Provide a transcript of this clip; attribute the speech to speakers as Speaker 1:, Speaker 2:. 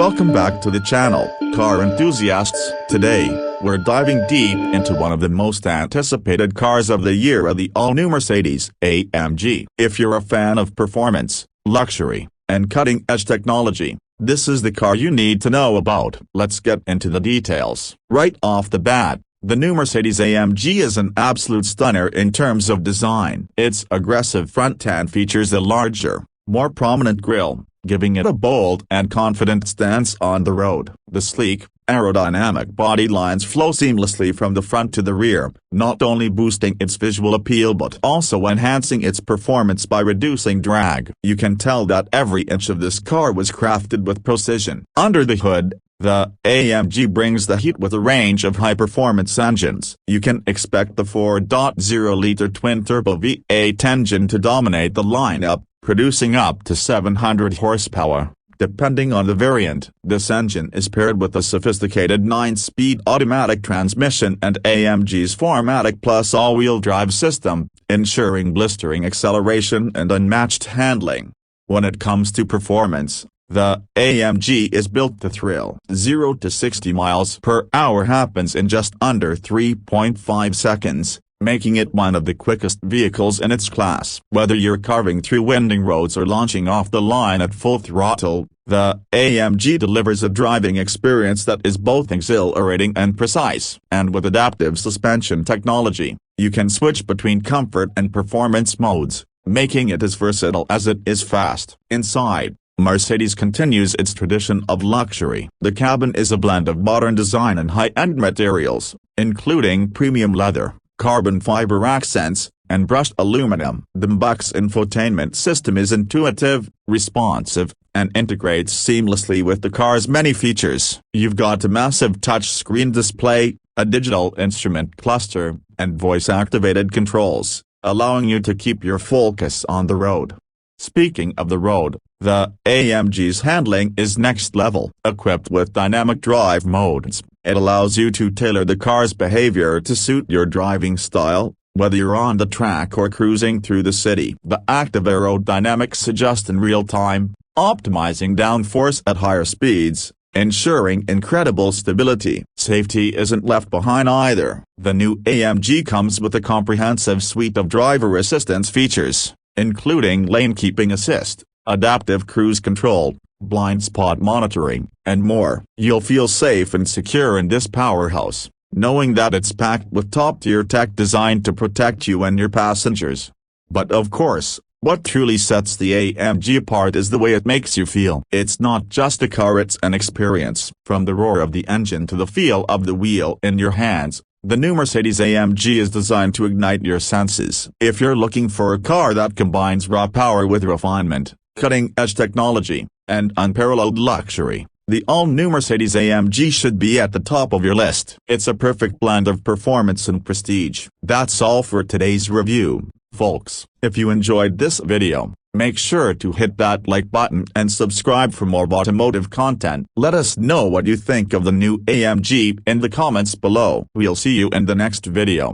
Speaker 1: Welcome back to the channel, car enthusiasts. Today, we're diving deep into one of the most anticipated cars of the year, the all-new Mercedes-AMG. If you're a fan of performance, luxury, and cutting-edge technology, this is the car you need to know about. Let's get into the details. Right off the bat, the new Mercedes-AMG is an absolute stunner in terms of design. Its aggressive front end features a larger, more prominent grille, giving it a bold and confident stance on the road. The sleek, aerodynamic body lines flow seamlessly from the front to the rear, not only boosting its visual appeal but also enhancing its performance by reducing drag. You can tell that every inch of this car was crafted with precision. Under the hood, the AMG brings the heat with a range of high-performance engines. You can expect the 4.0-liter twin-turbo V8 engine to dominate the lineup, producing up to 700 horsepower, depending on the variant. This engine is paired with a sophisticated 9-speed automatic transmission and AMG's 4MATIC Plus all-wheel drive system, ensuring blistering acceleration and unmatched handling. When it comes to performance, the AMG is built to thrill. 0 to 60 miles per hour happens in just under 3.5 seconds, making it one of the quickest vehicles in its class. Whether you're carving through winding roads or launching off the line at full throttle, the AMG delivers a driving experience that is both exhilarating and precise. And with adaptive suspension technology, you can switch between comfort and performance modes, making it as versatile as it is fast. Inside, Mercedes continues its tradition of luxury. The cabin is a blend of modern design and high-end materials, including premium leather, carbon fiber accents, and brushed aluminum. The bach's infotainment system is intuitive, responsive, and integrates seamlessly with the car's many features. You've got a massive touchscreen display, a digital instrument cluster, and voice-activated controls, allowing you to keep your focus on the road. Speaking of the road, the AMG's handling is next level. Equipped with dynamic drive modes, it allows you to tailor the car's behavior to suit your driving style, whether you're on the track or cruising through the city. The active aerodynamics adjust in real time, optimizing downforce at higher speeds, ensuring incredible stability. Safety isn't left behind either. The new AMG comes with a comprehensive suite of driver assistance features, including lane keeping assist, adaptive cruise control, blind spot monitoring, and more. You'll feel safe and secure in this powerhouse, knowing that it's packed with top-tier tech designed to protect you and your passengers. But of course, what truly sets the AMG apart is the way it makes you feel. It's not just a car, it's an experience. From the roar of the engine to the feel of the wheel in your hands, the new Mercedes-AMG is designed to ignite your senses. If you're looking for a car that combines raw power with refinement, cutting-edge technology, and unparalleled luxury, the all-new Mercedes-AMG should be at the top of your list. It's a perfect blend of performance and prestige. That's all for today's review, folks. If you enjoyed this video, make sure to hit that like button and subscribe for more automotive content. Let us know what you think of the new AMG in the comments below. We'll see you in the next video.